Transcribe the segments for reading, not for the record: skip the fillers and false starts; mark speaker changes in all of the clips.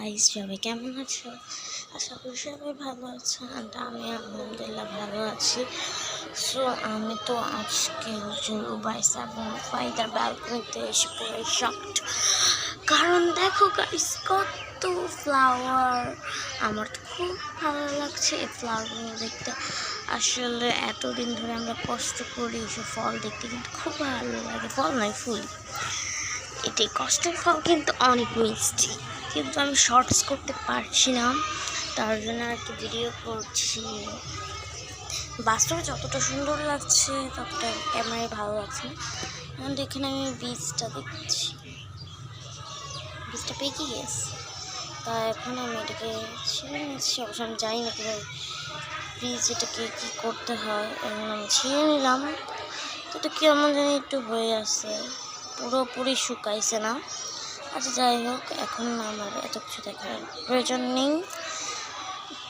Speaker 1: Guys, সবাই কেমন আছো? আশা করি সবাই ভালো আছো। আর আমি আলহামদুলিল্লাহ ভালো আছি। সো আমি তো আজকে রুবাইস এবং ফাইদার ব্যালকনিতে এসে পড়ে শকড, কারণ দেখো গাইস কত ফ্লাওয়ার। আমার তো খুব ভালো লাগছে এই ফ্লাওয়ারগুলো দেখতে। আসলে এতদিন ধরে আমরা কষ্ট করি সে ফল দেখতে, কিন্তু খুব ভালো লাগে। ফল নয়, ফুল। এটি কষ্টের ফল, কিন্তু অনেক মিষ্টি। কিন্তু আমি শর্টস করতে পারছি না, তার জন্য আর কি ভিডিও করছি। বাস্তবে যতটা সুন্দর লাগছে ততটা ক্যামেরায় ভালো লাগছে না। এখন এখানে আমি বীজটা দেখছি, বীজটা পেকে গেছে। তা এখন আমি এটাকে ছিঁড়ে নিচ্ছি। অবশ্য আমি জানি না কীভাবে বীজ এটাকে কী করতে হয়। এখন আমি ছিঁড়ে নিলাম। তো এটা কেমন জানি একটু হয়ে আছে, পুরোপুরি শুকাইছে না। আচ্ছা যাই হোক, এখন আমার এত কিছু দেখার প্রয়োজন নেই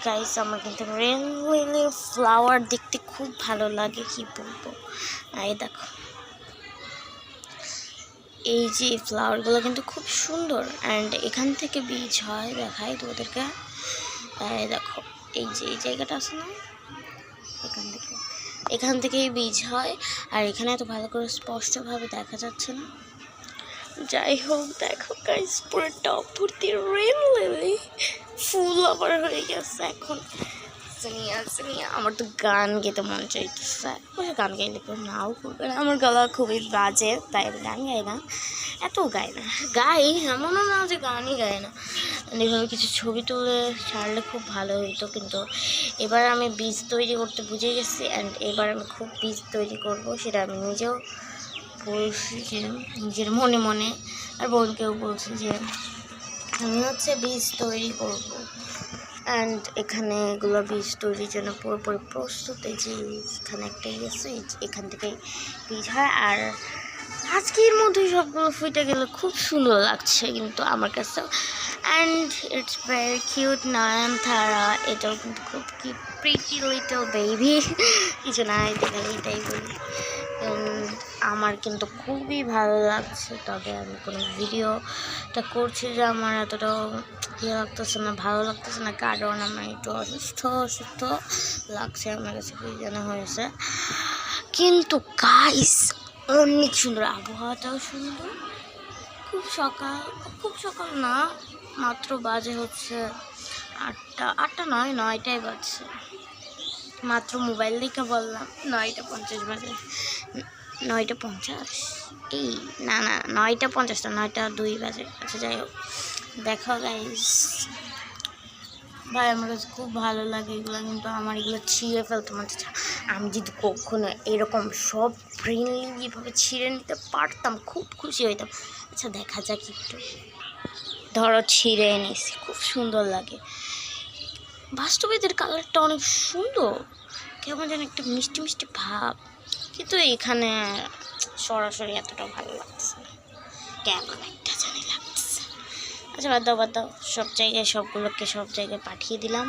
Speaker 1: গাইস। আমার কিন্তু রেন লিলির ফ্লাওয়ার দেখতে খুব ভালো লাগে, কি বলবো। এই দেখো, এই যে ফ্লাওয়ারগুলো কিন্তু খুব সুন্দর। অ্যান্ড এখান থেকে বীজ হয়, দেখাই তো ওদেরকে। এই দেখো, এই যে এই জায়গাটা আছে না, এখান থেকেই বীজ হয়। আর এখানে এত ভালো করে স্পষ্টভাবে দেখা যাচ্ছে না। যাই হোক, দেখো গাইস, পুরো টপ ভর্তি রেন লিলি ফুল আবার হয়ে গেছে। এখন আমার তো গান গেতে মন চাইতেছে। গান গাইলে কেউ নাও করবে না, আমার গলা খুবই বাজে, তাই গান গাই না, এত গাই না। গাই এমনও না যে গানই গায় না। এইভাবে কিছু ছবি তুলে ছাড়লে খুব ভালো হইতো, কিন্তু এবার আমি বীজ তৈরি করতে বুঝে গেছি। অ্যান্ড এবার আমি খুব বীজ তৈরি করব, সেটা আমি নিজেও বলছি যে নিজের মনে মনে, আর বোনকেও বলছি যে আমি হচ্ছে বীজ তৈরি করব। অ্যান্ড এখানে এগুলো বীজ তৈরির জন্য পুরোপুরি প্রস্তুত। এই যে এখানে একটা গেছে, এখান থেকে বীজ হয়। আর আজকের মধ্যেই সবগুলো ফুটে গেলে খুব সুন্দর লাগছে কিন্তু আমার কাছেও। And it's very cute. Nayantara, এটাও কিন্তু খুব কি প্রিটি লিটল বেবি, কিছু না দেখালে এটাই বলি। আমার কিন্তু খুবই ভালো লাগছে। তবে আমি কোনো ভিডিওটা করছি যে আমার এতটাও ইয়ে লাগতেছে না, ভালো লাগতেছে না, কারণ আমার একটু অসুস্থ লাগছে। আমার কাছে কি যেন হয়েছে। কিন্তু গাইস অনেক সুন্দর, আবহাওয়াটাও সুন্দর। খুব সকাল না, মাত্র বাজে হচ্ছে 8টা নয়, 9টায় বাজছে। মাত্র মোবাইল দেখে বললাম 9টা 50 বাজে। 9টা 50, এই না 9টা 50 না, 9টা 2 বাজে। আচ্ছা যাই হোক, দেখো গাইস, ভাই আমার কাছে খুব ভালো লাগে এগুলো, কিন্তু আমার এগুলো ছিঁড়ে ফেলতে মন চাচ্ছে। আমি যদি কখনো এরকম সব ফ্রেন্ডলিভাবে ছিঁড়ে নিতে পারতাম, খুব খুশি হইতাম। আচ্ছা দেখা যাক, একটু ধরো ছিঁড়ে এনেছি, খুব সুন্দর লাগে। বাস্তবে এদের কালারটা অনেক সুন্দর, কেমন যেন একটা মিষ্টি মিষ্টি ভাব, কিন্তু এখানে সরাসরি এতটা ভালো লাগছে না, কেমন একটা জানি লাগছে। আচ্ছা বাদ দাও, সবগুলোকে সব জায়গায় পাঠিয়ে দিলাম।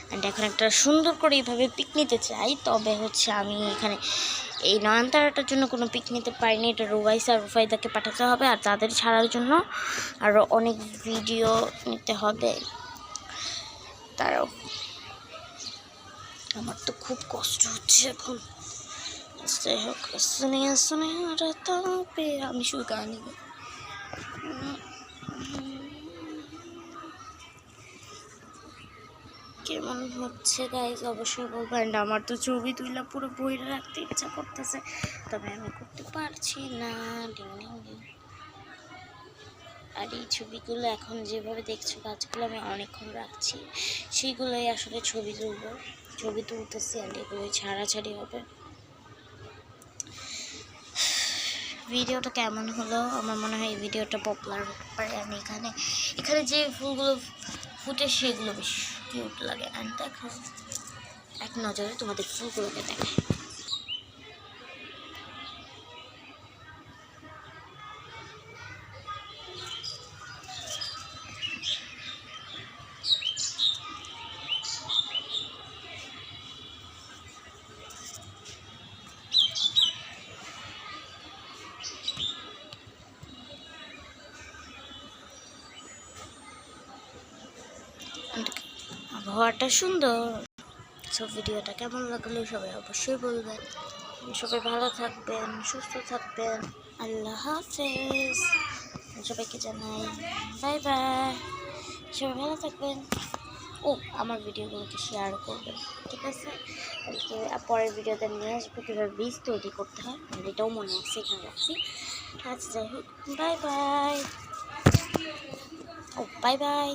Speaker 1: অ্যান্ড এখন একটা সুন্দর করে এইভাবে পিক নিতে চাই। তবে হচ্ছে আমি এখানে এই নয়নতারাটার জন্য কোনো পিক নিতে পারিনি, এটা রুবাইস আর রুফাইদাকে পাঠাতে হবে। আর তাদের ছাড়ার জন্য আরও অনেক ভিডিও নিতে হবে। তারাও, আমার তো খুব কষ্ট হচ্ছে এখন। যাই হোক, আমি শুধু গানই কেমন হচ্ছে গাইজ অবশ্যই বলবো। অ্যান্ড আমার তো ছবি তুলে পুরো বইটা রাখতে ইচ্ছা করতেছে, তবে আমি করতে পারছি না। আর এই ছবিগুলো এখন যেভাবে দেখছো গাছগুলো আমি অনেকক্ষণ রাখছি, সেইগুলোই আসলে ছবি তুলতেছি। অ্যান্ড এগুলোই ছাড়াছাড়ি হবে। ভিডিওটা কেমন হলো? আমার মনে হয় এই ভিডিওটা পপুলার হতে পারে। আমি এখানে যে ফুলগুলো ফুটে সেগুলো বেশ কিউট লাগে। অ্যান্ড দেখো, এক নজরে তোমাদের ফুলগুলোকে দেখায়। আবহাওয়াটা সুন্দর। সব ভিডিওটা কেমন লাগলো সবাই অবশ্যই বলবেন। সবাই ভালো থাকবেন, সুস্থ থাকবেন। আল্লাহ হাফেজ। সবাইকে জানাই বাই বাই। সবাই ভালো থাকবেন। ও আমার ভিডিওগুলোকে শেয়ার করবেন, ঠিক আছে? কালকে পরের ভিডিওতে নিয়ে আসবো কীভাবে বীজ তৈরি করতে হয়, এটাও মনে আছে, এখানে রাখছি। আচ্ছা যাই হোক, বাই বাই। ও বাই বাই।